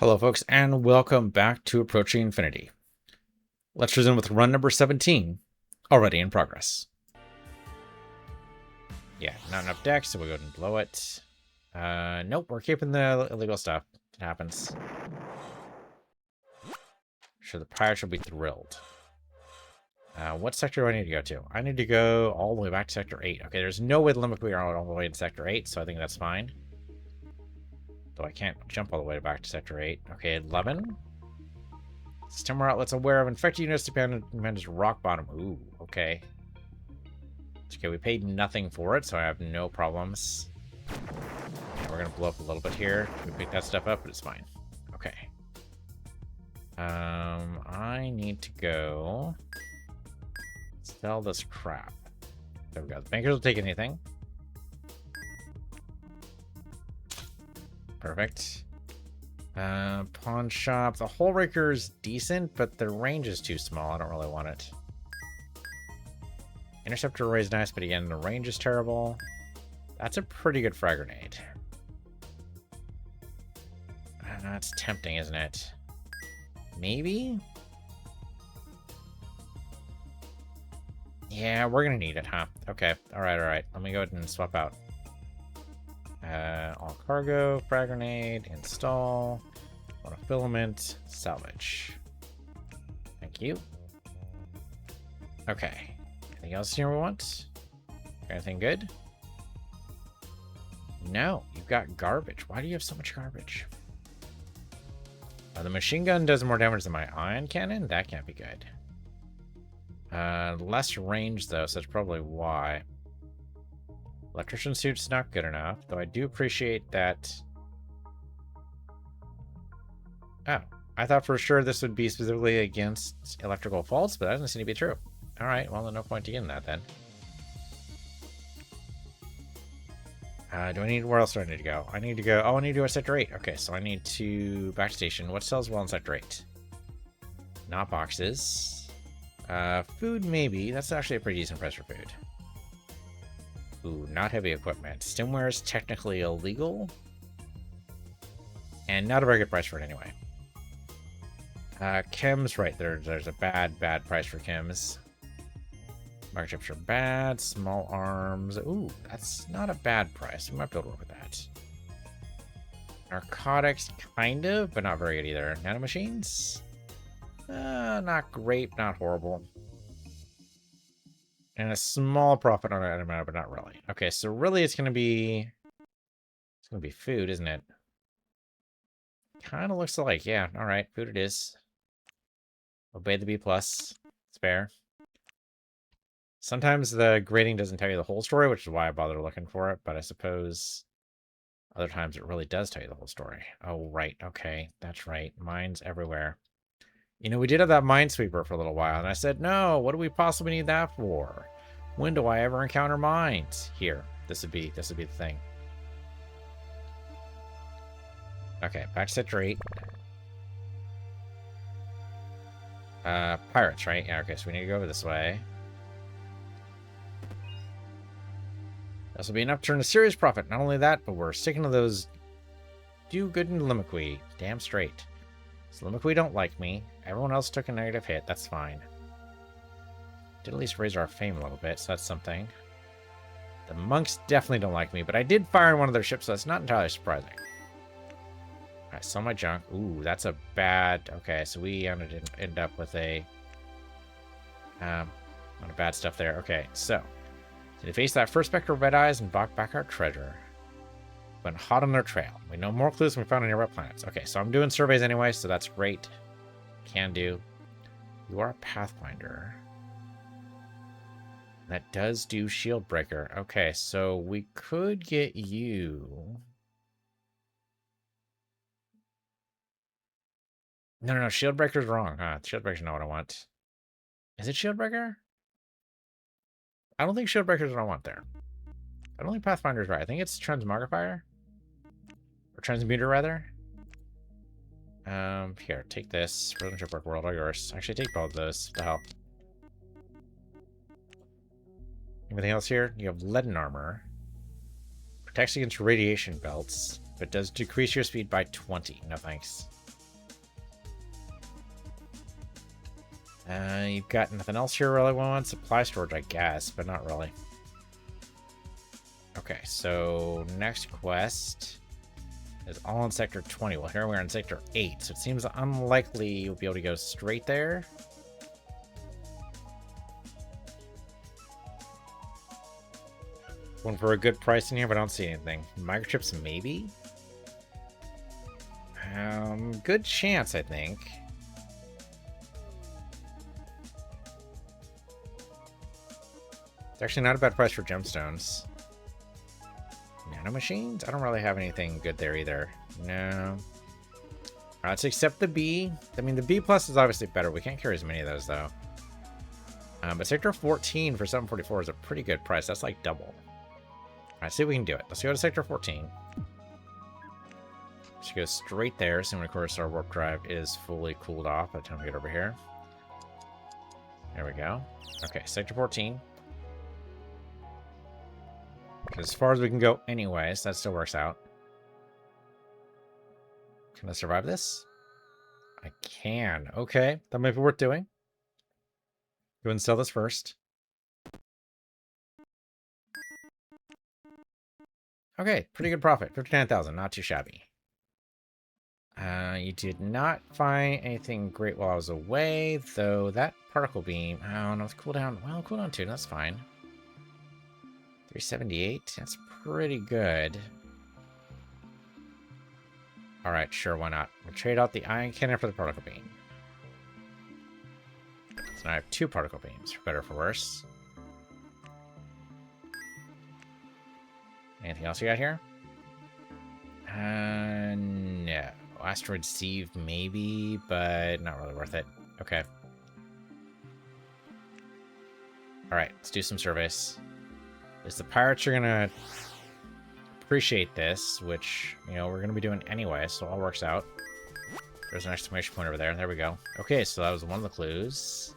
Hello folks, and welcome back to Approaching Infinity. Let's resume with run number 17, already in progress. Yeah, not enough decks, so we'll go ahead and blow it. Nope, we're keeping the illegal stuff. It happens. Sure, the pirates will be thrilled. What sector do I need to go to? I need to go all the way back to Sector 8. Okay, there's no way the limit we are all the way in Sector 8, so I think that's fine. Though I can't jump all the way back to Sector 8. Okay, 11. Stimmer outlets aware of infected units dependent rock bottom. Ooh, okay. Okay, we paid nothing for it, so I have no problems. Yeah, we're gonna blow up a little bit here. We picked that stuff up, but it's fine. Okay. I need to go sell this crap. There we go. The bankers will take anything. Perfect. Pawn shop. The hole raker is decent, but the range is too small. I don't really want it. Interceptor array is nice, but again, the range is terrible. That's a pretty good frag grenade. That's tempting, isn't it? Maybe? Yeah, we're gonna need it, huh? Okay. Alright. Let me go ahead and swap out. All cargo, frag grenade, install, filament, salvage. Thank you. Okay. Anything else here we want? Anything good? No, you've got garbage. Why do you have so much garbage? The machine gun does more damage than my ion cannon? That can't be good. Less range, though, so that's probably why. Electrician suit's not good enough, though I do appreciate that. Oh, I thought for sure this would be specifically against electrical faults, but that doesn't seem to be true. Alright, well, there's no point to getting that then. Do I need, where else do I need to go? I need to go, oh, I need to go to Sector 8. Okay, so I need to, back station. What sells well in Sector 8? Not boxes. Food, maybe. That's actually a pretty decent price for food. Ooh, not heavy equipment. Stimware is technically illegal. And not a very good price for it anyway. Chems, right, there's a bad price for chems. Mark chips are bad. Small arms. Ooh, that's not a bad price. We might be able to work with that. Narcotics, kind of, but not very good either. Nanomachines? Not great, not horrible. And a small profit on an amount, but not really. Okay, so really it's gonna be food, isn't it? Kind of looks like, yeah, alright, food it is. Obey the B+. It's fair. Sometimes the grading doesn't tell you the whole story, which is why I bother looking for it, but I suppose other times it really does tell you the whole story. Oh, right, okay, that's right. Mines everywhere. You know, we did have that minesweeper for a little while, and I said, no, what do we possibly need that for? When do I ever encounter mines? Here, this would be the thing. Okay, back to Sector 8. Pirates, right? Yeah, okay, so we need to go over this way. This will be enough to turn a serious profit. Not only that, but we're sticking to those do-good and Limiqui. Damn straight. So Limiqui don't like me. Everyone else took a negative hit. That's fine. Did at least raise our fame a little bit, so that's something. The monks definitely don't like me, but I did fire on one of their ships, so that's not entirely surprising. Alright, sell my junk. Ooh, that's a bad... Okay, so we end up with a... a lot of bad stuff there. Okay, so... To face that first specter of red eyes and bought back our treasure. Went hot on their trail. We know more clues than we found on nearby planets. Okay, so I'm doing surveys anyway, so that's great. Can do. You are a Pathfinder. That does do Shield Breaker. Okay, so we could get you... No, Shield Breaker's wrong, huh? Shield Breaker's not what I want. Is it Shield Breaker? I don't think Shield Breaker's what I want there. I don't think Pathfinder's right. I think it's Transmogrifier. Or Transmuter, rather. Here, take this. Relationship Work World, all yours. Actually, take both of those. What the hell? Anything else here? You have leaden armor. Protects against radiation belts, but does decrease your speed by 20. No thanks. You've got nothing else here really want. Supply storage, I guess, but not really. Okay, so next quest is all in Sector 20. Well, here we're in Sector 8, so it seems unlikely you'll be able to go straight there. One for a good price in here, but I don't see anything. Microchips, maybe? Good chance, I think. It's actually not a bad price for gemstones. Nano machines? I don't really have anything good there either. No. Alright, let's accept the B. I mean, the B plus is obviously better. We can't carry as many of those, though. But Sector 14 for 744 is a pretty good price. That's like double. Alright, see if we can do it. Let's go to Sector 14. Just go straight there, assuming, of course, our warp drive is fully cooled off by the time we get over here. There we go. Okay, Sector 14. As far as we can go anyways, that still works out. Can I survive this? I can. Okay, that might be worth doing. Go ahead and sell this first. Okay, pretty good profit. 59,000, not too shabby. You did not find anything great while I was away, though that particle beam, oh no, it's cooldown. Well, cooldown 2, that's fine. 378, that's pretty good. Alright, sure, why not? We'll trade out the ion cannon for the particle beam. So now I have 2 particle beams, for better or for worse. Anything else you got here? No. Asteroid Sieve, maybe, but not really worth it. Okay. Alright, let's do some surveys. Is the pirates are gonna appreciate this, which, you know, we're gonna be doing anyway, so it all works out. There's an exclamation point over there. There we go. Okay, so that was one of the clues.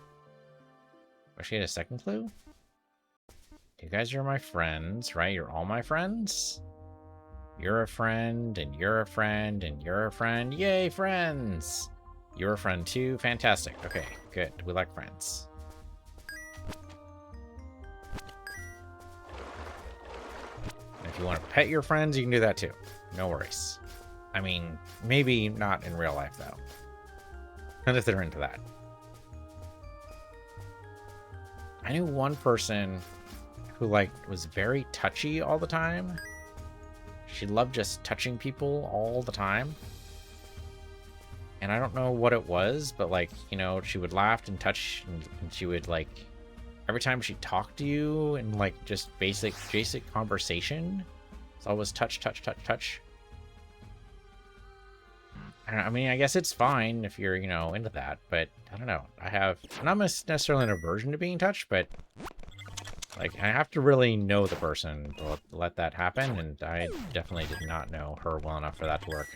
Actually, had a second clue? You guys are my friends, right? You're all my friends? You're a friend, and you're a friend, and you're a friend. Yay, friends! You're a friend too. Fantastic. Okay, good. We like friends. And if you want to pet your friends, you can do that too. No worries. I mean, maybe not in real life, though. Not if they're into that. I knew one person who, like, was very touchy all the time. She loved just touching people all the time. And I don't know what it was, but, like, you know, she would laugh and touch, and she would, like, every time she talked to you in, like, just basic conversation, it's always touch, touch, touch, touch. I mean, I guess it's fine if you're, you know, into that, but I don't know. I'm not necessarily an aversion to being touched, but like, I have to really know the person to let that happen, and I definitely did not know her well enough for that to work.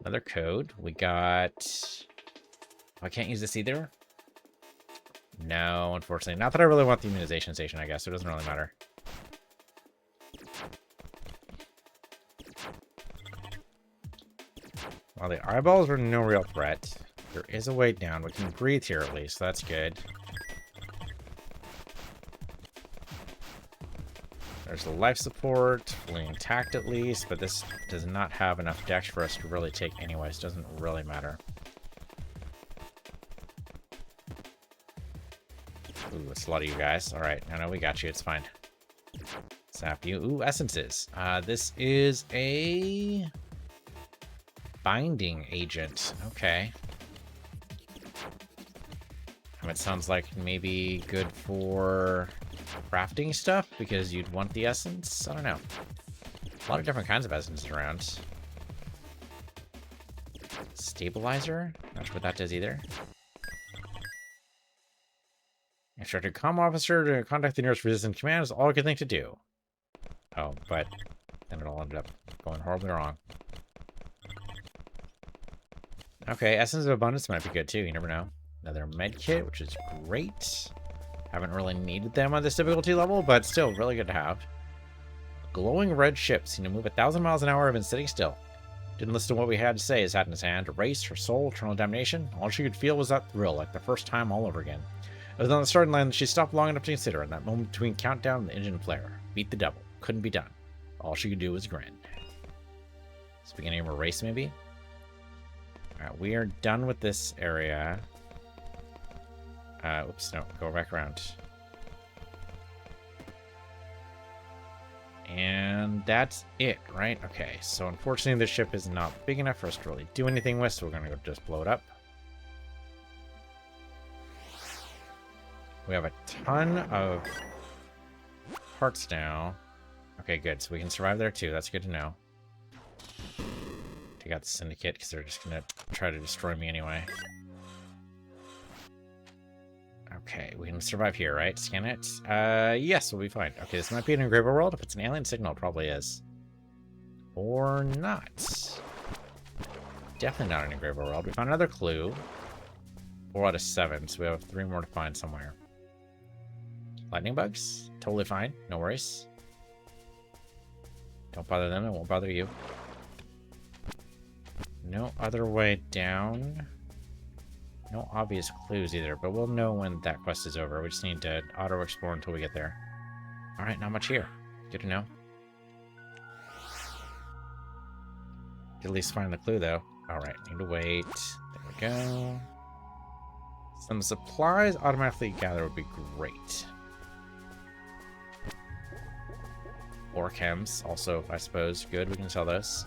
Another code. We got... Oh, I can't use this either? No, unfortunately. Not that I really want the immunization station, I guess. So it doesn't really matter. Well, the IBOLs were no real threat. There is a way down. We can breathe here at least. So that's good. There's the life support, fully intact at least, but this does not have enough dex for us to really take anyways. Doesn't really matter. Ooh, that's a lot of you guys. Alright, no, we got you. It's fine. Zap you. Ooh, essences. This is a binding agent. Okay. It sounds like maybe good for crafting stuff because you'd want the essence. I don't know. A lot of different kinds of essences around. Stabilizer? Not sure what that does either. Instructed comm officer to contact the nearest resistance command is all a good thing to do. Oh, but then it all ended up going horribly wrong. Okay, Essence of Abundance might be good too, you never know. Another med kit, which is great. Haven't really needed them on this difficulty level, but still really good to have. Glowing red ships seem to move 1,000 miles an hour have been sitting still. Didn't listen to what we had to say, his hat in his hand. A race, her soul, eternal damnation. All she could feel was that thrill, like the first time all over again. It was on the starting line that she stopped long enough to consider, in that moment between countdown and the engine flare. Beat the devil. Couldn't be done. All she could do was grin. It's the beginning of a race, maybe? Alright, we are done with this area. Oops, no, go back around. And that's it, right? Okay, so unfortunately this ship is not big enough for us to really do anything with, so we're going to go just blow it up. We have a ton of parts now. Okay, good. So we can survive there too. That's good to know. Take out the Syndicate because they're just going to try to destroy me anyway. Okay, we can survive here, right? Scan it. Yes, we'll be fine. Okay, this might be an engraver world. If it's an alien signal, it probably is. Or not. Definitely not an engraver world. We found another clue. 4 out of 7, so we have 3 more to find somewhere. Lightning bugs? Totally fine. No worries. Don't bother them. It won't bother you. No other way down. No obvious clues either, but we'll know when that quest is over. We just need to auto-explore until we get there. Alright, not much here. Good to know. At least find the clue, though. Alright, need to wait. There we go. Some supplies automatically gather would be great. Or chems, also, I suppose. Good, we can sell those.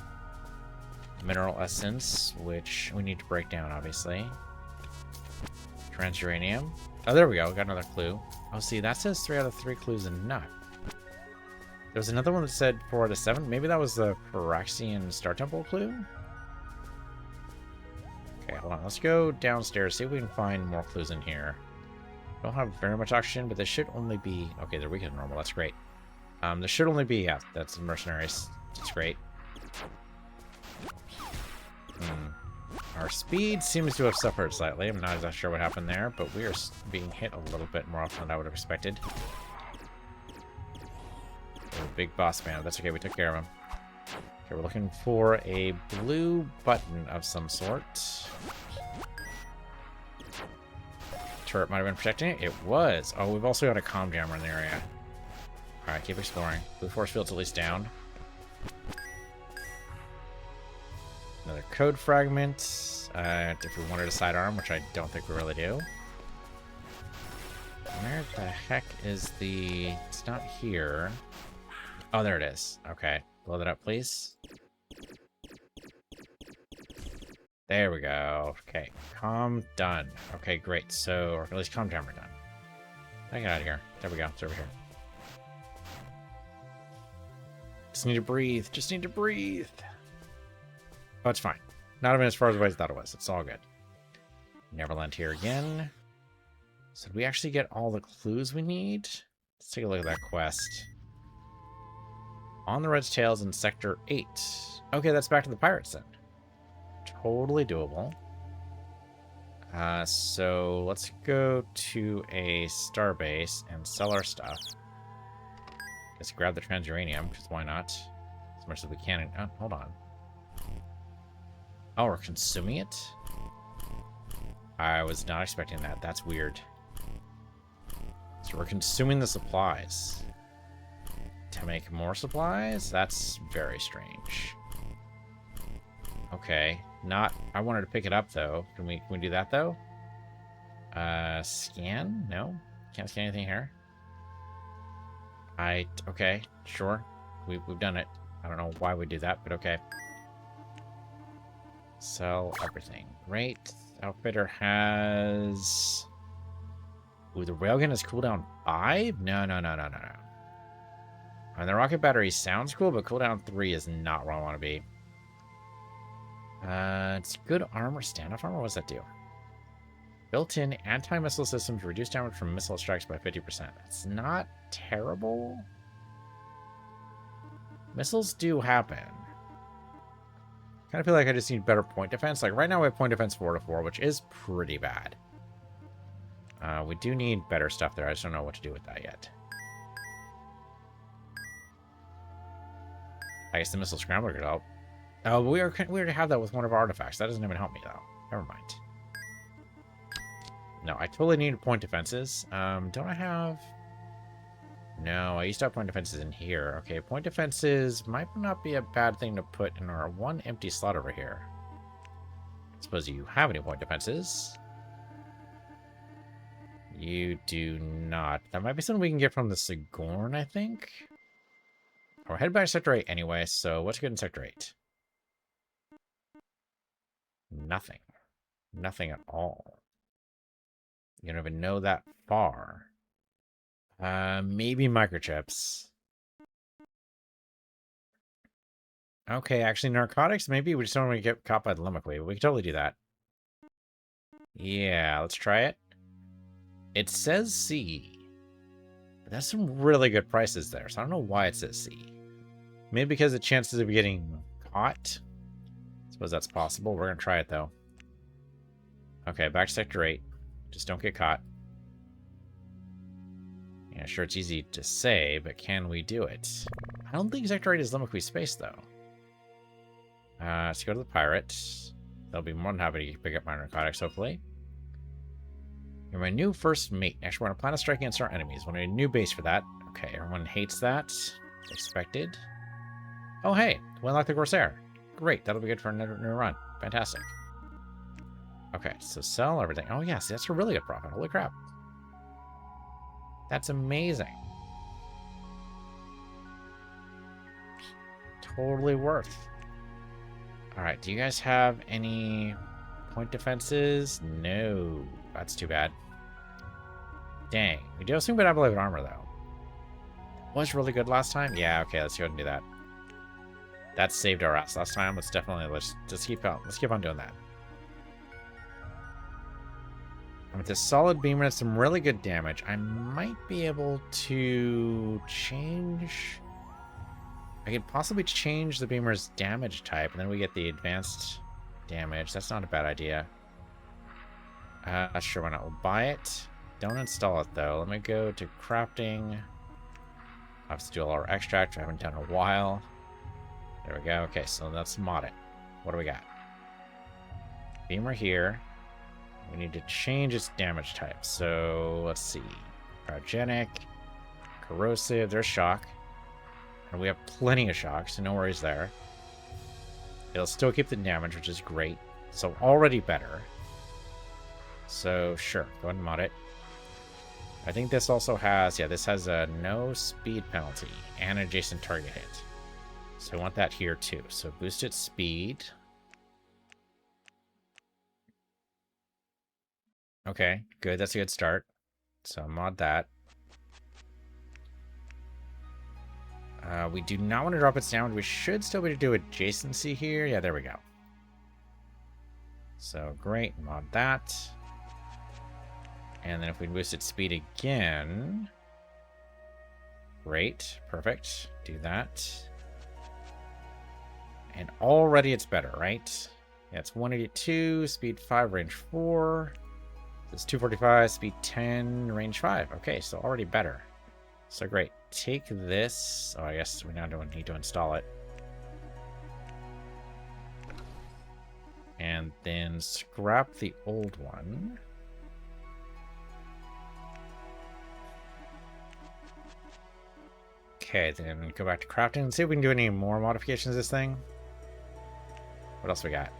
Mineral essence, which we need to break down, obviously. Transuranium. Oh, there we go. We got another clue. Oh, see, that says 3 out of 3 clues and not. There was another one that said 4 out of 7. Maybe that was the Paraxian Star Temple clue? Okay, hold on. Let's go downstairs, see if we can find more clues in here. Don't have very much oxygen, but this should only be... Okay, they're weaker than normal. That's great. This should only be... Yeah, that's the mercenaries. That's great. Our speed seems to have suffered slightly. I'm not exactly sure what happened there, but we are being hit a little bit more often than I would have expected. Oh, big boss man. That's okay, we took care of him. Okay, we're looking for a blue button of some sort. Turret might have been protecting it. It was. Oh, we've also got a comm jammer in the area. Alright, keep exploring. Blue force field's at least down. Another code fragment. If we wanted a sidearm, which I don't think we really do. Where the heck is the... It's not here. Oh, there it is. Okay. Blow that up, please. There we go. Okay. Comm done. Okay, great. So, or at least comm jammer done. Get out of here. There we go. It's over here. Just need to breathe. Just need to breathe. Oh, it's fine. Not even as far away as I thought it was. It's all good. Neverland here again. So did we actually get all the clues we need? Let's take a look at that quest. On the Red's Tails in Sector 8. Okay, that's back to the pirates then. Totally doable. So let's go to a starbase and sell our stuff. Let's grab the transuranium, because why not? As much as we can. Oh, hold on. Oh, we're consuming it? I was not expecting that. That's weird. So we're consuming the supplies. To make more supplies? That's very strange. Okay. Not... I wanted to pick it up, though. Can we do that, though? Scan? No? Can't scan anything here. Okay. Sure. We've done it. I don't know why we do that, but okay. Sell everything. Great. Outfitter has... Ooh, the railgun has cooldown 5? No. And the rocket battery sounds cool, but cooldown 3 is not where I want to be. It's good armor, standoff armor. What does that do? Built-in anti-missile systems reduce damage from missile strikes by 50%. That's not terrible. Missiles do happen. Kind of feel like I just need better point defense. Like right now we have point defense 4-4, which is pretty bad. We do need better stuff there. I just don't know what to do with that yet. I guess the missile scrambler could help. Oh, but we already have that with one of our artifacts. That doesn't even help me, though. Never mind. No, I totally need point defenses. Don't I have... No, I used to have point defenses in here. Okay, point defenses might not be a bad thing to put in our one empty slot over here. Suppose you have any point defenses. You do not. That might be something we can get from the Sigourn, I think. We're headed back to Sector 8 anyway, so what's good in Sector 8? Nothing. Nothing at all. You don't even know that far. Maybe microchips. Okay, actually narcotics, maybe we just don't want to get caught by the Limicry, but we can totally do that. Yeah, let's try it. It says C. But that's some really good prices there, so I don't know why it says C. Maybe because the chances of getting caught? I suppose that's possible. We're going to try it, though. Okay, back to Sector 8. Just don't get caught. Yeah, sure, it's easy to say, but can we do it? I don't think Sector 8 is Limicry space, though. Let's go to the pirates. They'll be more than happy to pick up my narcotics, hopefully. You're my new first mate. Actually, we're on a plan to strike against our enemies. We need a new base for that. Okay, everyone hates that. Expected. Oh, hey, we unlocked the Corsair. Great, that'll be good for another new run. Fantastic. Okay, so sell everything. Oh, yeah, see, that's a really good profit. Holy crap. That's amazing. Totally worth. Alright, do you guys have any point defenses? No. That's too bad. Dang. We do have some good ablative armor, though. Was really good last time? Yeah, okay, let's go ahead and do that. That saved our ass last time. Let's just keep on. Let's keep on doing that. And with this solid beamer and some really good damage, I might be able to change... I could possibly change the beamer's damage type, and then we get the advanced damage. That's not a bad idea. Sure, why not? We'll buy it. Don't install it, though. Let me go to crafting. I'll have to do all our extract, which I haven't done in a while. There we go. Okay, so let's mod it. What do we got? Beamer here. We need to change its damage type. So, let's see. Cryogenic. Corrosive. There's shock. And we have plenty of shock, so no worries there. It'll still keep the damage, which is great. So already better. So sure, go ahead and mod it. I think this also has, yeah, this has a no speed penalty and adjacent target hit. So I want that here too. So boost its speed. Okay, good. That's a good start. So mod that. We do not want to drop its down. We should still be able to do adjacency here. Yeah, there we go. So great, mod that. And then if we boost its speed again. Great, perfect. Do that. And already it's better, right? Yeah, it's 182, speed 5, range 4. It's 245, speed 10, range 5. Okay, so already better. So great. Take this. Oh, I guess we now don't need to install it. And then scrap the old one. Okay, then go back to crafting and see if we can do any more modifications to this thing. What else we got?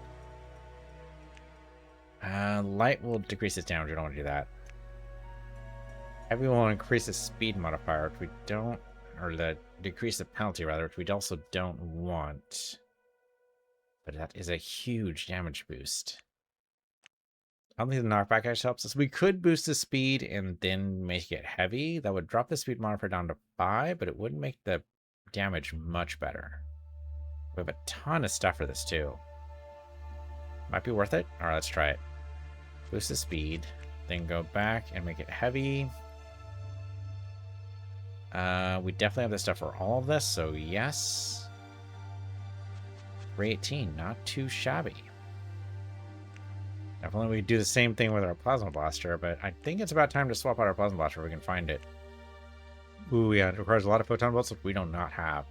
Light will decrease its damage. We don't want to do that. Heavy will increase the speed modifier, which we don't, or decrease the penalty rather, which we also don't want. But that is a huge damage boost. I don't think the knockback actually helps us. We could boost the speed and then make it heavy. That would drop the speed modifier down to 5, but it wouldn't make the damage much better. We have a ton of stuff for this too. Might be worth it. All right, let's try it. Boost the speed, then go back and make it heavy. We definitely have the stuff for all of this, so yes. 318, not too shabby. Definitely we do the same thing with our plasma blaster, but I think it's about time to swap out our plasma blaster if we can find it. Ooh, yeah, it requires a lot of photon bolts, which we do not have.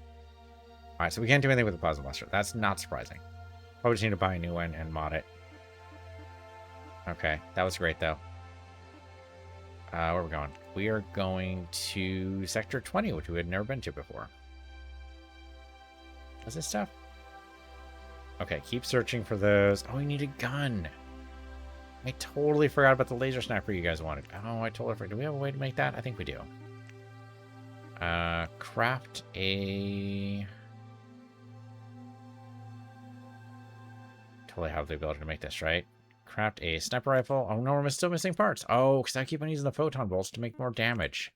Alright, so we can't do anything with the plasma blaster. That's not surprising. Probably just need to buy a new one and mod it. Okay, that was great, though. Where are we going? We are going to Sector 20, which we had never been to before. What's this stuff? Okay, keep searching for those. Oh, we need a gun. I totally forgot about the laser sniper you guys wanted. Oh, I totally forgot. Do we have a way to make that? I think we do. Craft a... Totally have the ability to make this, right? Craft a sniper rifle. Oh no, we're still missing parts. Oh, because I keep on using the photon bolts to make more damage.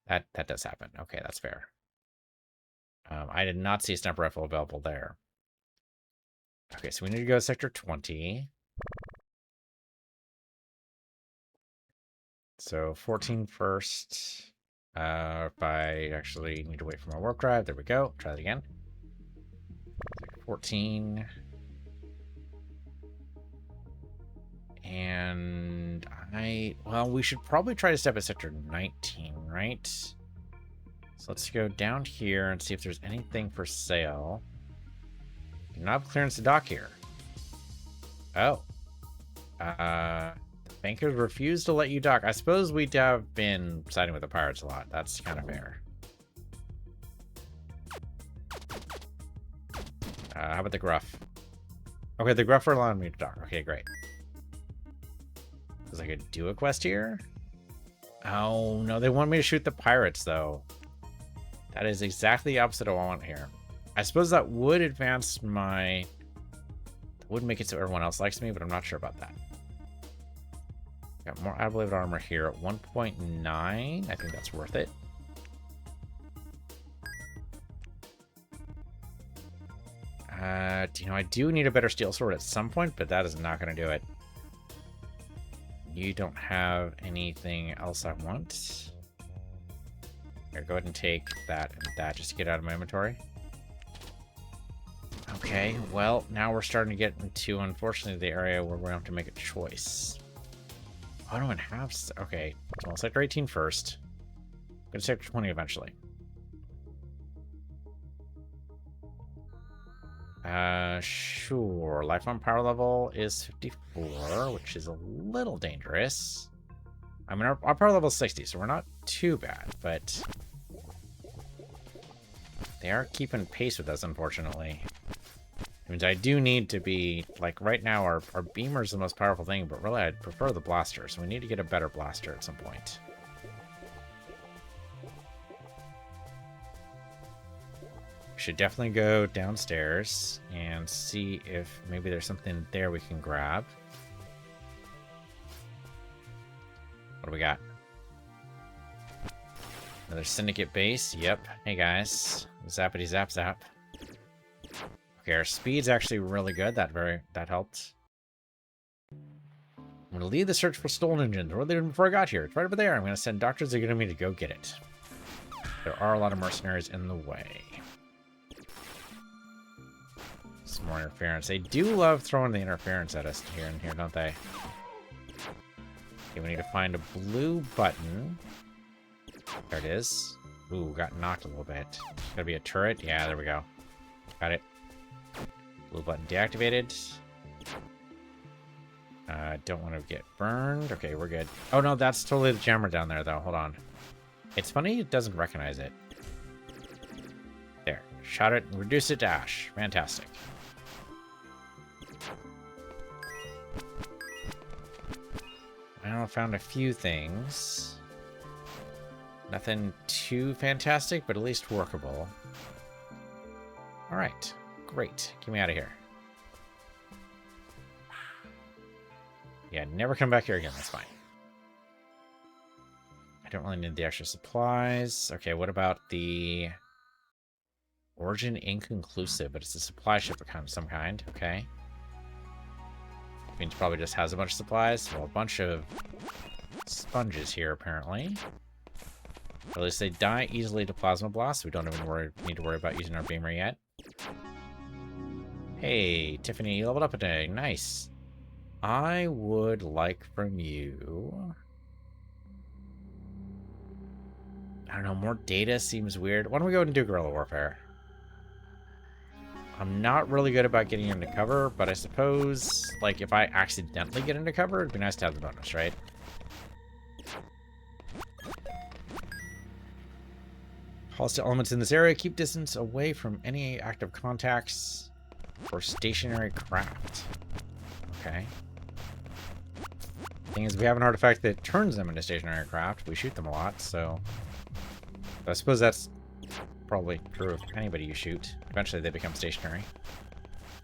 That does happen. Okay, that's fair. I did not see a sniper rifle available there. Okay, so we need to go to Sector 20. So 14 first. If I actually need to wait for my warp drive, there we go. Try that again. Sector 14. And well, we should probably try to step at Sector 19, right? So let's go down here and see if there's anything for sale. Do not have clearance to dock here. Oh. The bankers refuse to let you dock. I suppose we'd have been siding with the pirates a lot. That's kind of fair. How about the gruff? Okay, the gruff are allowing me to dock. Okay, great. Because I could do a quest here? Oh, no, they want me to shoot the pirates, though. That is exactly the opposite of what I want here. I suppose that would advance my... That would make it so everyone else likes me, but I'm not sure about that. Got more out-of-blade armor here at 1.9. I think that's worth it. You know, I do need a better steel sword at some point, but that is not going to do it. You don't have anything else I want. Here, go ahead and take that and that just to get out of my inventory. Okay, well, now we're starting to get into, unfortunately, the area where we're going to have to make a choice. I don't even have... Okay, well, Sector 18 first. Go to Sector 20 eventually. Sure. Life on power level is 54, which is a little dangerous. I mean, our power level is 60, so we're not too bad, but... They are keeping pace with us, unfortunately. It means I do need to be... Like, right now, our beamer is the most powerful thing, but really, I'd prefer the blaster, so we need to get a better blaster at some point. Should definitely go downstairs and see if maybe there's something there we can grab. What do we got? Another syndicate base. Yep. Hey guys. Zappity zap zap. Okay, our speed's actually really good. That helped. I'm gonna lead the search for stolen engines. Where they did before I got here. It's right over there. I'm gonna send Dr. Zagurumi to go get it. There are a lot of mercenaries in the way. Some more interference. They do love throwing the interference at us here and here, don't they? Okay, we need to find a blue button. There it is. Ooh, got knocked a little bit. Gotta be a turret. Yeah, there we go. Got it. Blue button deactivated. Don't want to get burned. Okay, we're good. Oh no, that's totally the jammer down there, though. Hold on. It's funny, it doesn't recognize it. There. Shot it and reduce it to ash. Fantastic. I found a few things. Nothing too fantastic, but at least workable. Alright. Great. Get me out of here. Yeah, never come back here again. That's fine. I don't really need the extra supplies. Okay, what about the... Origin inconclusive, but it's a supply ship of some kind. Okay. Means probably just has a bunch of supplies. Well, a bunch of sponges here, apparently. At least they die easily to plasma blasts. We don't even need to worry about using our beamer yet. Hey, Tiffany, you leveled up today. Nice. I would like from you... I don't know, more data seems weird. Why don't we go and do guerrilla warfare? I'm not really good about getting into cover, but I suppose, like, if I accidentally get into cover, it'd be nice to have the bonus, right? Hostile elements in this area. Keep distance away from any active contacts or stationary craft. Okay. Thing is, we have an artifact that turns them into stationary craft. We shoot them a lot, so... I suppose that's probably true of anybody you shoot. Eventually they become stationary.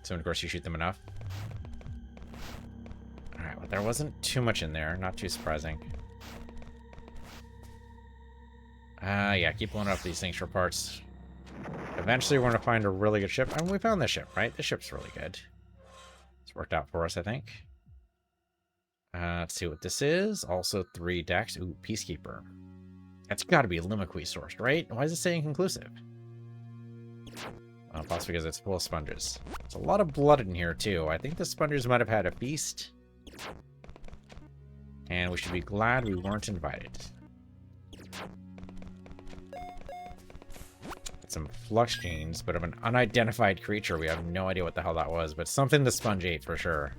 So, of course, you shoot them enough. Alright, well, there wasn't too much in there. Not too surprising. Yeah, keep blowing up these things for parts. Eventually, we're going to find a really good ship. And we found this ship, right? This ship's really good. It's worked out for us, I think. Let's see what this is. Also 3 decks. Ooh, Peacekeeper. That's got to be Limiquy sourced, right? Why is it saying inconclusive? Possibly because it's full of sponges. There's a lot of blood in here, too. I think the sponges might have had a feast. And we should be glad we weren't invited. Some flux genes, but of an unidentified creature. We have no idea what the hell that was, but something the sponge ate for sure.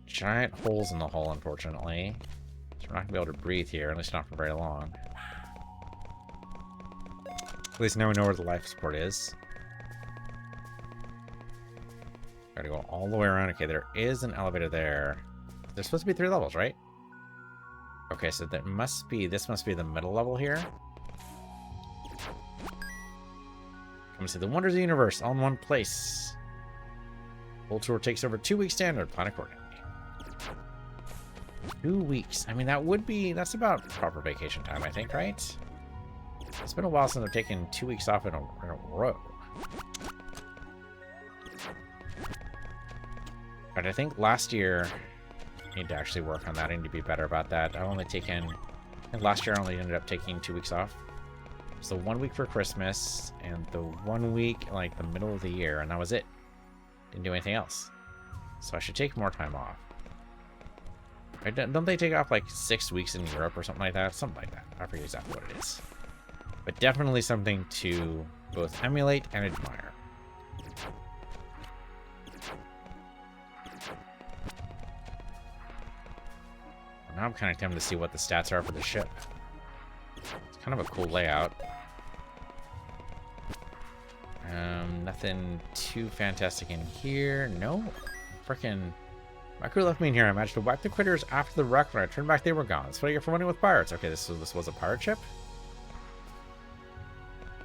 Giant holes in the hull, unfortunately. So we're not going to be able to breathe here, at least not for very long. At least now we know where the life support is. Gotta go all the way around. Okay, there is an elevator there. There's supposed to be 3 levels, right? Okay, so that must be, this must be the middle level here. Come see the wonders of the universe all in one place. Full tour takes over 2 weeks standard. Plan accordingly. 2 weeks. I mean, that would be, that's about proper vacation time, I think, right? It's been a while since I've taken 2 weeks off in a row. But I think last year, I need to actually work on that. I need to be better about that. I've only taken, I think last year I only ended up taking 2 weeks off. So 1 week for Christmas, and the 1 week, like, the middle of the year, and that was it. Didn't do anything else. So I should take more time off. Don't they take off, like, 6 weeks in Europe or something like that? Something like that. I forget exactly what it is. But definitely something to both emulate and admire. Now I'm kind of tempted to see what the stats are for the ship. It's kind of a cool layout. Nothing too fantastic in here. No. Frickin'. My crew left me in here. I managed to wipe the critters after the wreck. When I turned back, they were gone. That's what I get for running with pirates. Okay, this was a pirate ship?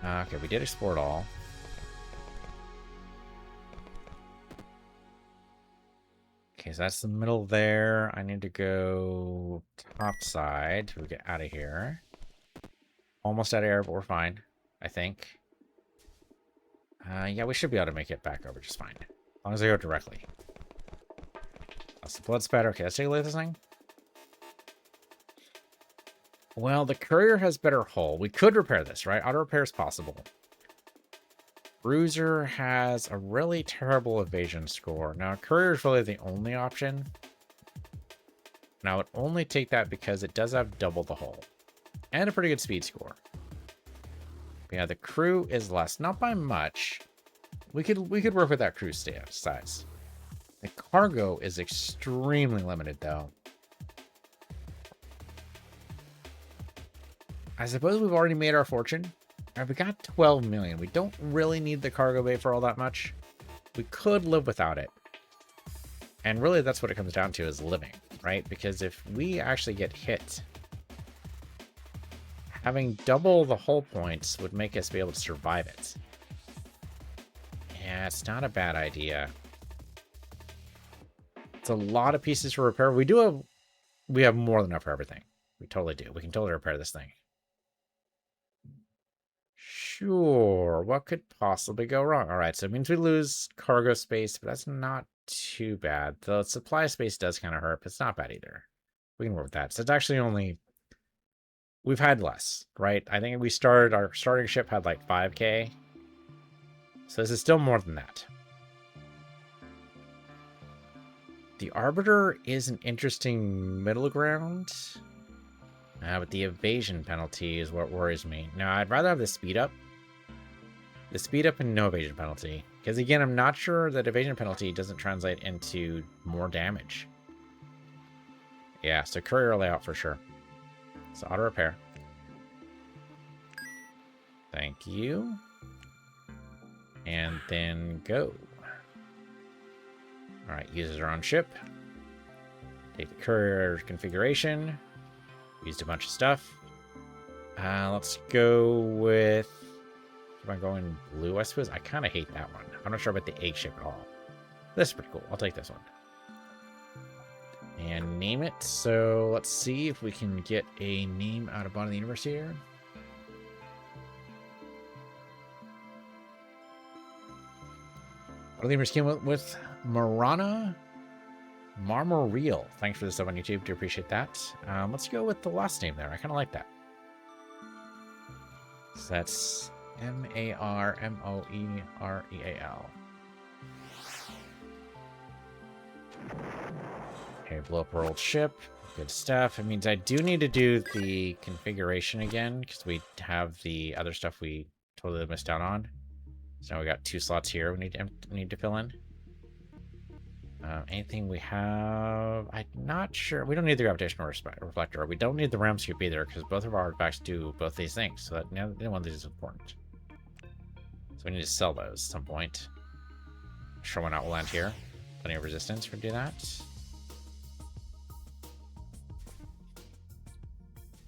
Okay, we did explore it all. Okay, so that's the middle there. I need to go top side to get out of here. Almost out of air, but we're fine, I think. Yeah, we should be able to make it back over just fine. As long as I go directly. That's the blood spatter. Okay, let's take a look at this thing. Well, the courier has better hull. We could repair this, right? Auto repair is possible. Bruiser has a really terrible evasion score. Now, courier is really the only option. Now, I would only take that because it does have double the hull. And a pretty good speed score. But yeah, the crew is less. Not by much. We could work with that crew size. The cargo is extremely limited, though. I suppose we've already made our fortune. We got 12 million. We don't really need the cargo bay for all that much. We could live without it. And really, that's what it comes down to, is living, right? Because if we actually get hit, having double the hull points would make us be able to survive it. Yeah, it's not a bad idea. It's a lot of pieces to repair. We have more than enough for everything. We totally do. We can totally repair this thing. Sure, what could possibly go wrong? All right, so it means we lose cargo space, but that's not too bad. The supply space does kind of hurt, but it's not bad either. We can work with that. So it's actually only... We've had less, right? I think our starting ship had like 5K. So this is still more than that. The Arbiter is an interesting middle ground. But the evasion penalty is what worries me. Now, I'd rather have the speed up. The speed up and no evasion penalty. Because again, I'm not sure that evasion penalty doesn't translate into more damage. Yeah, so courier layout for sure. So auto repair. Thank you. And then go. Alright, users are on ship. Take the courier configuration. Used a bunch of stuff. Let's go with... Am I going blue, I suppose? I kind of hate that one. I'm not sure about the egg ship at all. This is pretty cool. I'll take this one. And name it. So let's see if we can get a name out of Bond of the Universe here. Bond of the Universe came with Marana Marmoreal. Thanks for the sub on YouTube. Do appreciate that. Let's go with the last name there. I kind of like that. So that's Marmoereal. Okay, blow up our old ship. Good stuff. It means I do need to do the configuration again because we have the other stuff we totally missed out on. So now we got 2 slots here we need to fill in. Anything we have... I'm not sure. We don't need the gravitational reflector. We don't need the RAM scoop either because both of our artifacts do both these things. So that neither one of these is important. So we need to sell those at some point. Sure, why not? We'll land here. Plenty of resistance for do that.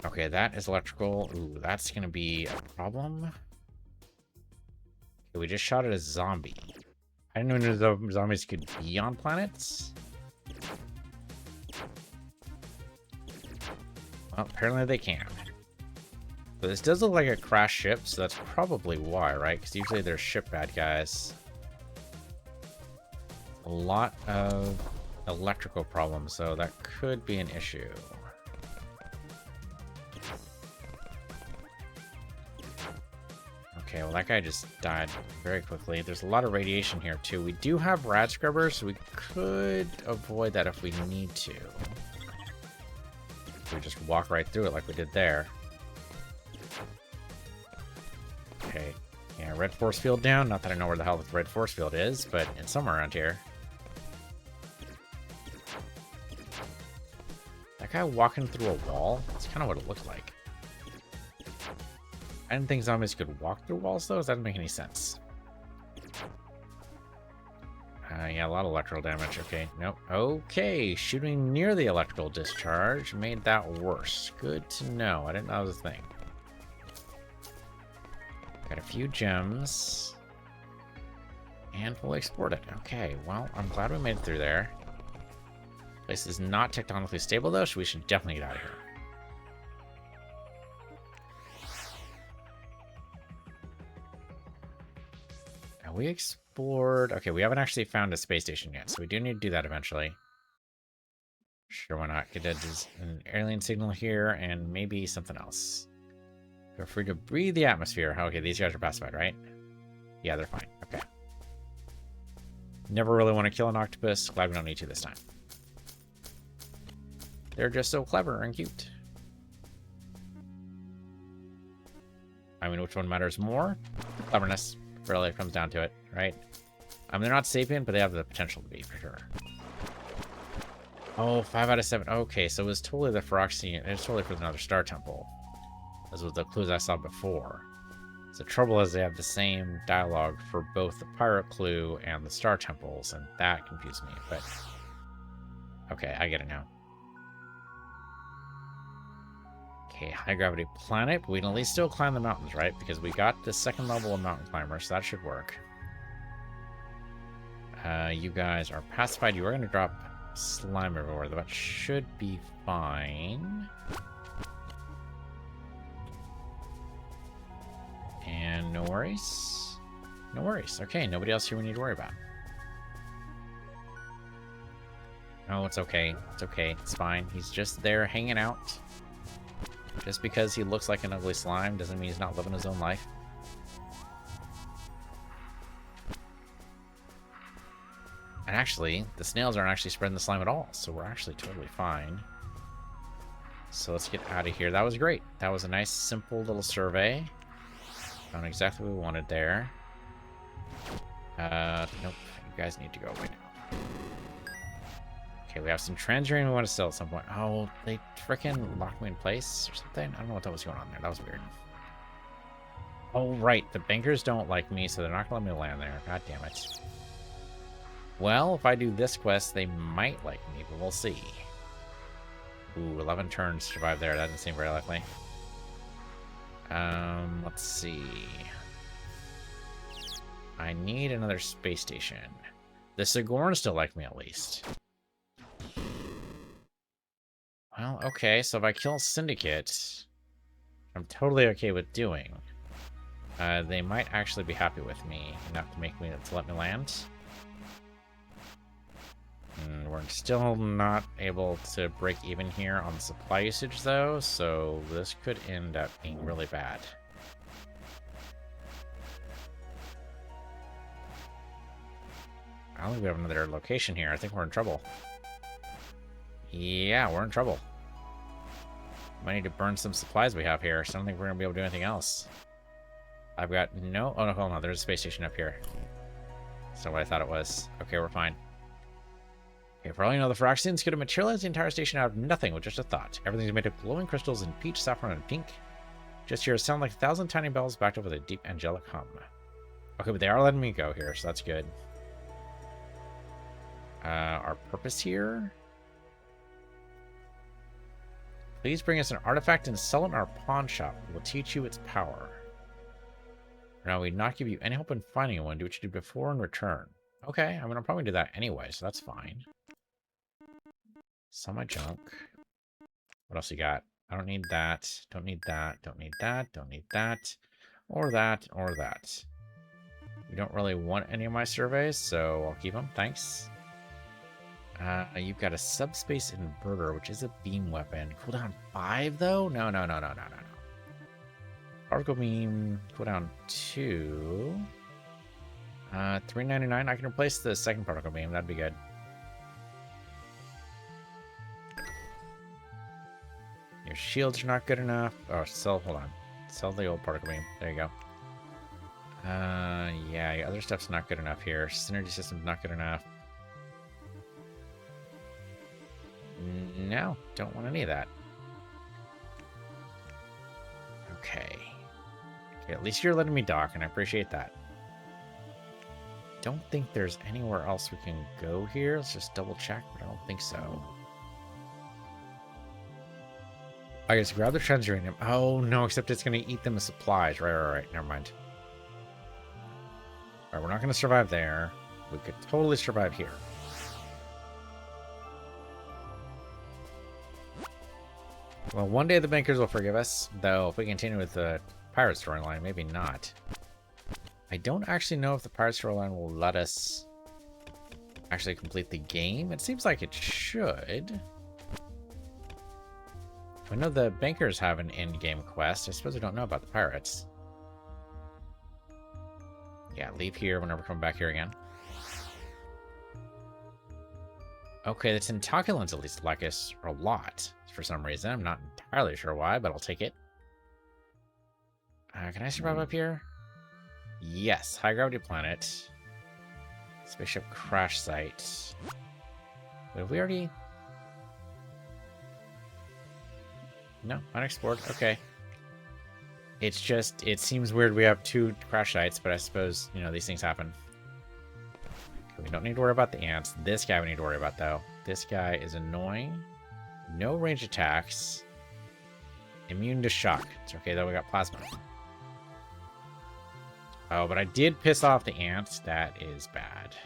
Okay, that is electrical. Ooh, that's going to be a problem. Okay, we just shot at a zombie. I didn't know the zombies could be on planets. Well, apparently they can. But this does look like a crashed ship, so that's probably why, right? Because usually they're ship bad guys. A lot of electrical problems, so that could be an issue. Okay, well that guy just died very quickly. There's a lot of radiation here too. We do have rad scrubbers, so we could avoid that if we need to. We just walk right through it like we did there. Okay, yeah, red force field down. Not that I know where the hell the red force field is, but it's somewhere around here. That guy walking through a wall? That's kind of what it looked like. I didn't think zombies could walk through walls, though. That doesn't make any sense. Yeah, a lot of electrical damage. Okay, nope. Okay, shooting near the electrical discharge made that worse. Good to know. I didn't know that was a thing. Got a few gems. And we'll export it. Okay, well, I'm glad we made it through there. Place is not tectonically stable, though, so we should definitely get out of here. We explored... Okay, we haven't actually found a space station yet, so we do need to do that eventually. Sure, why not? Get an alien signal here, and maybe something else. Feel free to breathe the atmosphere. Okay, these guys are pacified, right? Yeah, they're fine. Okay. Never really want to kill an octopus. Glad we don't need to this time. They're just so clever and cute. I mean, which one matters more? Cleverness. Really, it comes down to it, right? I mean, they're not sapient, but they have the potential to be, for sure. Oh, 5 out of 7. Okay, so it was totally the Phyroxene. It was totally for another star temple. Those were the clues I saw before. So the trouble is they have the same dialogue for both the pirate clue and the star temples, and that confused me, but... Okay, I get it now. Okay, high gravity planet, but we can at least still climb the mountains, right? Because we got the 2nd level of mountain climber, so that should work. You guys are pacified. You are going to drop slime everywhere, though that should be fine. And no worries. No worries. Okay, nobody else here we need to worry about. Oh, it's okay. It's okay. It's fine. He's just there hanging out. Just because he looks like an ugly slime doesn't mean he's not living his own life. And actually, the snails aren't actually spreading the slime at all, so we're actually totally fine. So let's get out of here. That was great. That was a nice, simple little survey. Found exactly what we wanted there. Nope. You guys need to go away now. Okay, we have some transferring we want to sell at some point. Oh, they frickin' locked me in place or something? I don't know what that was going on there. That was weird. Oh, right. The bankers don't like me, so they're not going to let me land there. God damn it. Well, if I do this quest, they might like me, but we'll see. Ooh, 11 turns to survive there. That doesn't seem very likely. Let's see. I need another space station. The Sigorns still like me, at least. Well, okay, so if I kill Syndicate, I'm totally okay with doing. They might actually be happy with me enough to let me land. And we're still not able to break even here on the supply usage, though, so this could end up being really bad. I don't think we have another location here. I think we're in trouble. Yeah, we're in trouble. Might need to burn some supplies we have here, so I don't think we're going to be able to do anything else. I've got no... Oh, no, hold on. There's a space station up here. That's not what I thought it was. Okay, we're fine. Okay, for all you know, the Phyrexians could have materialized the entire station out of nothing with just a thought. Everything's made of glowing crystals in peach, saffron, and pink. Just hear a sound like 1,000 tiny bells backed up with a deep angelic hum. Okay, but they are letting me go here, so that's good. Our purpose here? Please bring us an artifact and sell it in our pawn shop. We'll teach you its power. Now, we'd not give you any help in finding one. Do what you did before in return. Okay, I mean, I'll probably do that anyway, so that's fine. Sell my junk. What else you got? I don't need that. Don't need that. Don't need that. Don't need that. Or that. Or that. We don't really want any of my surveys, so I'll keep them. Thanks. You've got a subspace inverter, which is a beam weapon. Cooldown 5, though? No. Particle beam, cooldown 2. $3.99. I can replace the second particle beam. That'd be good. Your shields are not good enough. Oh, hold on. Sell the old particle beam. There you go. Yeah, your other stuff's not good enough here. Synergy system's not good enough. No, don't want any of that. Okay. Okay, at least you're letting me dock, and I appreciate that. Don't think there's anywhere else we can go here. Let's just double check, but I don't think so. I guess grab the transuranium. Oh, no, except it's going to eat them as supplies. Right. Never mind. All right, we're not going to survive there. We could totally survive here. Well, one day the bankers will forgive us, though if we continue with the pirate storyline, maybe not. I don't actually know if the pirate storyline will let us actually complete the game. It seems like it should. I know the bankers have an end-game quest. I suppose we don't know about the pirates. Yeah, leave here whenever we come back here again. Okay, the Tentaculans at least like us a lot for some reason. I'm not entirely sure why, but I'll take it. Can I survive up here? Yes, high gravity planet. Spaceship crash site. Wait, have we already... No, unexplored. Okay. It's just, it seems weird we have 2 crash sites, but I suppose, you know, these things happen. We don't need to worry about the ants. This guy we need to worry about, though. This guy is annoying. No range attacks. Immune to shock. It's okay, though. We got plasma. Oh, but I did piss off the ants. That is bad.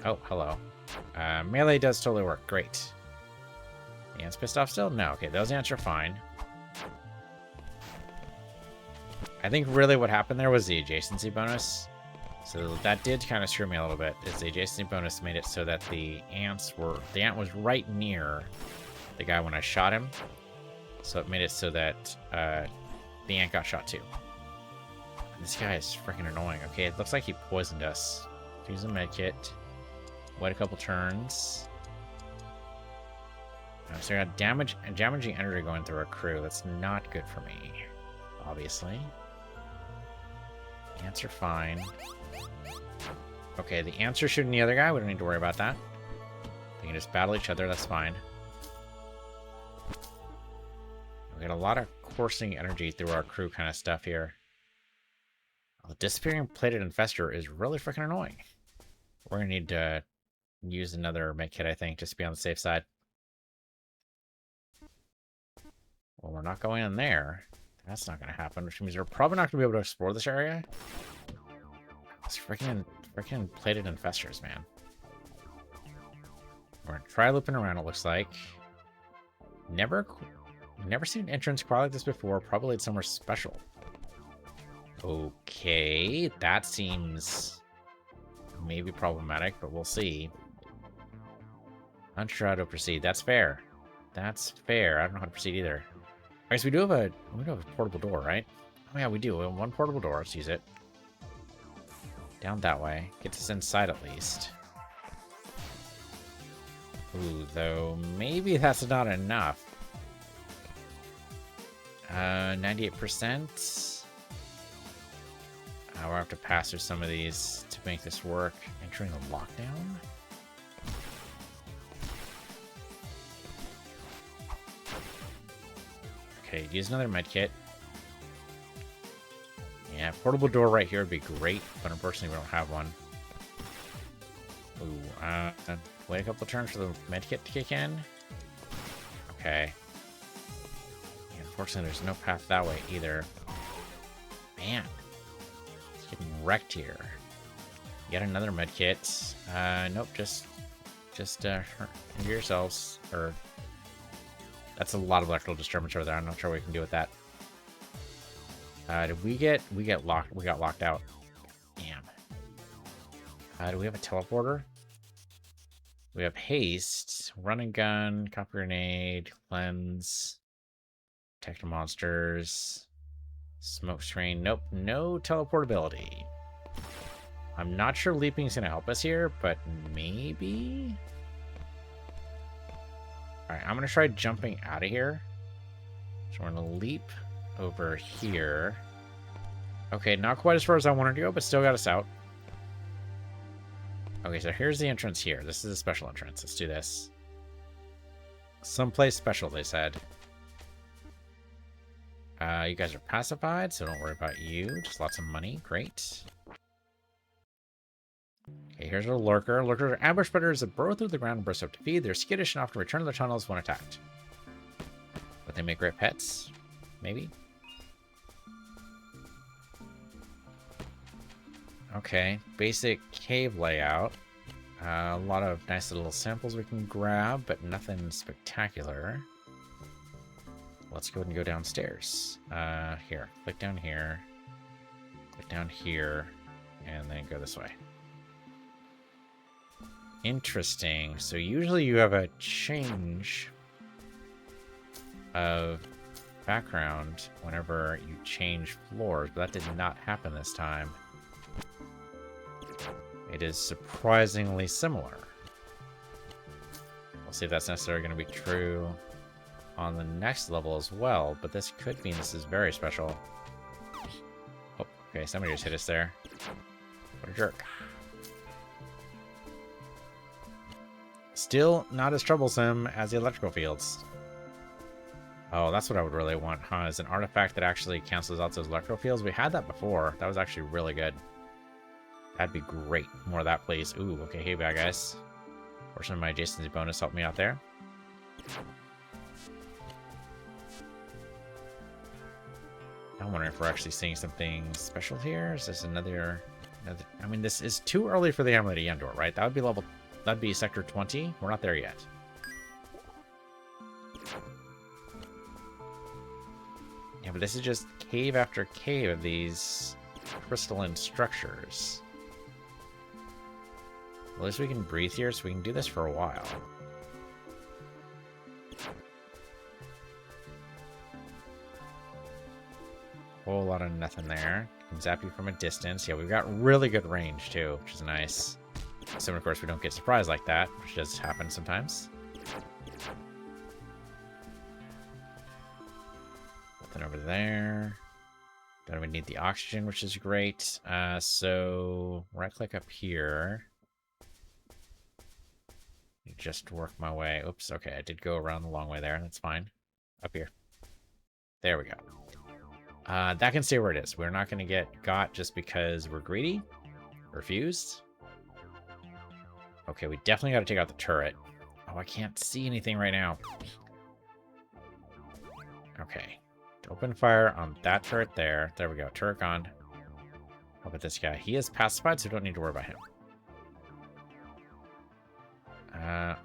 Oh, hello. Melee does totally work. Great. The ants pissed off still? No. Okay, those ants are fine. I think really what happened there was the adjacency bonus. So that did kind of screw me a little bit. Is the adjacency bonus made it so that the ant was right near the guy when I shot him. So it made it so that the ant got shot too. This guy is freaking annoying. Okay, it looks like he poisoned us. Use a medkit. Wait a couple turns. So I got damaging energy going through our crew. That's not good for me, obviously. Ants are fine. Okay, the ants are shooting the other guy. We don't need to worry about that. They can just battle each other. That's fine. We got a lot of coursing energy through our crew kind of stuff here. The disappearing plated infestor is really freaking annoying. We're going to need to use another med kit, I think, just to be on the safe side. Well, we're not going in there. That's not going to happen, which means we're probably not going to be able to explore this area. It's freaking plated infestors, man. We're going to try looping around, it looks like. Never seen an entrance quite like this before. Probably it's somewhere special. Okay, that seems maybe problematic, but we'll see. Unsure how to proceed. That's fair. That's fair. I don't know how to proceed either. I guess we do have a portable door, right? Oh yeah, we do. We have one portable door. Let's use it. Down that way. Gets us inside at least. Ooh, though maybe that's not enough. 98%. We'll have to pass through some of these to make this work. Entering the lockdown. Okay, use another medkit. Yeah, portable door right here would be great, but unfortunately we don't have one. Ooh, wait a couple turns for the medkit to kick in. Okay. Yeah, unfortunately there's no path that way either. Man. It's getting wrecked here. Yet another medkit. Nope, just injure yourselves, or... That's a lot of electrical disturbance over there. I'm not sure what we can do with that. Did we get locked? We got locked out. Damn. Do we have a teleporter? We have haste, run and gun, copper grenade, cleanse, detect monsters, smoke screen. Nope, no teleportability. I'm not sure leaping is going to help us here, but maybe. Alright, I'm going to try jumping out of here. So we're going to leap over here. Okay, not quite as far as I wanted to go, but still got us out. Okay, so here's the entrance here. This is a special entrance. Let's do this. Someplace special, they said. You guys are pacified, so don't worry about you. Just lots of money. Great. Okay, here's our lurker. Lurkers are ambush predators that burrow through the ground and burst up to feed. They're skittish and often return to their tunnels when attacked. But they make great pets. Maybe. Okay, basic cave layout. A lot of nice little samples we can grab, but nothing spectacular. Let's go ahead and go downstairs. Here, click down here, and then go this way. Interesting. So usually you have a change of background whenever you change floors, but that did not happen this time. It is surprisingly similar. We'll see if that's necessarily going to be true on the next level as well, but this could mean this is very special. Oh, okay, somebody just hit us there. What a jerk. Still not as troublesome as the electrical fields. Oh, that's what I would really want, huh? Is an artifact that actually cancels out those electrical fields. We had that before. That was actually really good. That'd be great. More of that, please. Ooh, okay, hey, bad guys. Portion of my Jason's bonus helped me out there. I'm wondering if we're actually seeing something special here. Is this another... I mean, this is too early for the Amulet of Yendor, right? That would be level... That'd be Sector 20. We're not there yet. Yeah, but this is just cave after cave of these crystalline structures. Well, at least we can breathe here, so we can do this for a while. Whole lot of nothing there. Can zap you from a distance. Yeah, we've got really good range, too, which is nice. So, of course, we don't get surprised like that, which does happen sometimes. Nothing over there. Don't even need the oxygen, which is great. So right-click up here. Just work my way. Oops, okay, I did go around the long way there. That's fine. Up here. There we go. That can stay where it is. We're not going to get got just because we're greedy. Refused. Okay, we definitely got to take out the turret. Oh, I can't see anything right now. Okay. Open fire on that turret there. There we go. Turret gone. How about this guy? He is pacified, so we don't need to worry about him.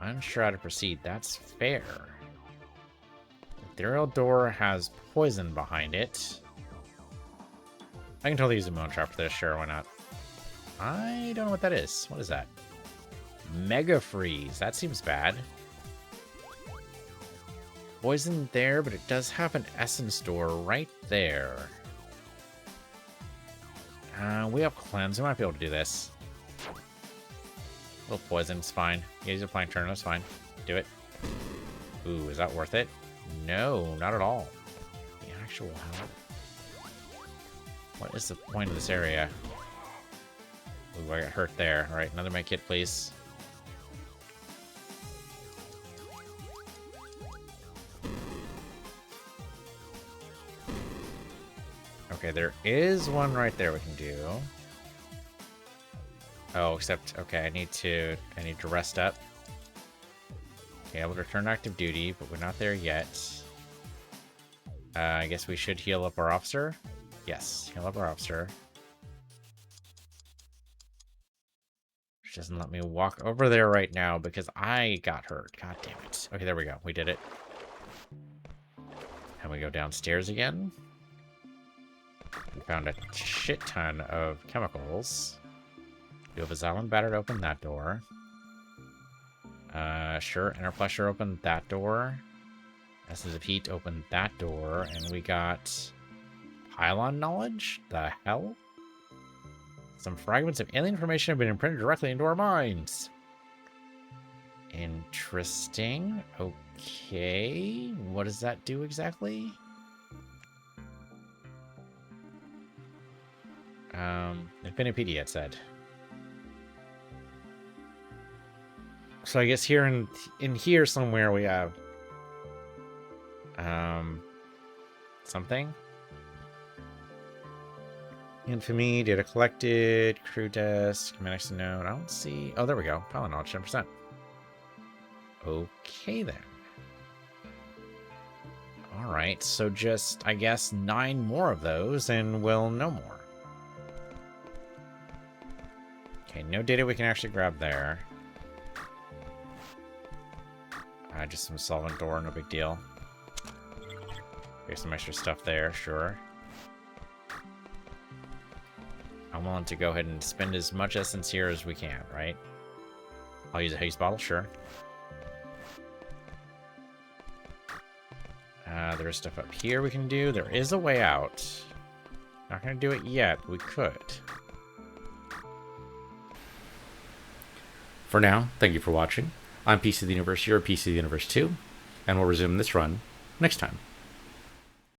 Unsure how to proceed. That's fair. The ethereal door has poison behind it. I can totally use a moon trap for this. Sure, why not? I don't know what that is. What is that? Mega freeze. That seems bad. Poison there, but it does have an essence door right there. We have cleanse. We might be able to do this. A little poison. It's fine. Use a plank turn. That's fine. Do it. Ooh, is that worth it? No, not at all. The actual hell. What is the point of this area? Ooh, I got hurt there. Alright, another med kit, please. Okay, there is one right there we can do. Oh, except, okay, I need to rest up. Okay, I will return to active duty, but we're not there yet. I guess we should heal up our officer. Yes, heal up our officer. Which doesn't let me walk over there right now because I got hurt. God damn it. Okay, there we go. We did it. And we go downstairs again. We found a shit ton of chemicals. Do have a Xylem batter to open that door. Sure, inner pressure opened that door. Essence of heat opened that door, and we got pylon knowledge? The hell? Some fragments of alien information have been imprinted directly into our minds. Interesting. Okay. What does that do exactly? Infinipedia, it said. So I guess here in here somewhere we have something. Infamy, data collected, crew desk, schematics node. I don't see. Oh, there we go. Pylon knowledge, 10%. Okay then. All right, so just I guess 9 more of those, and we'll know more. Okay, no data we can actually grab there. Just some solvent door, no big deal. Here's some extra stuff there, sure. I'm willing to go ahead and spend as much essence here as we can, right? I'll use a haste bottle, sure. There's stuff up here we can do. There is a way out. Not gonna do it yet, but we could. For now, thank you for watching. I'm PC of the Universe, you're PC of the Universe 2, and we'll resume this run next time.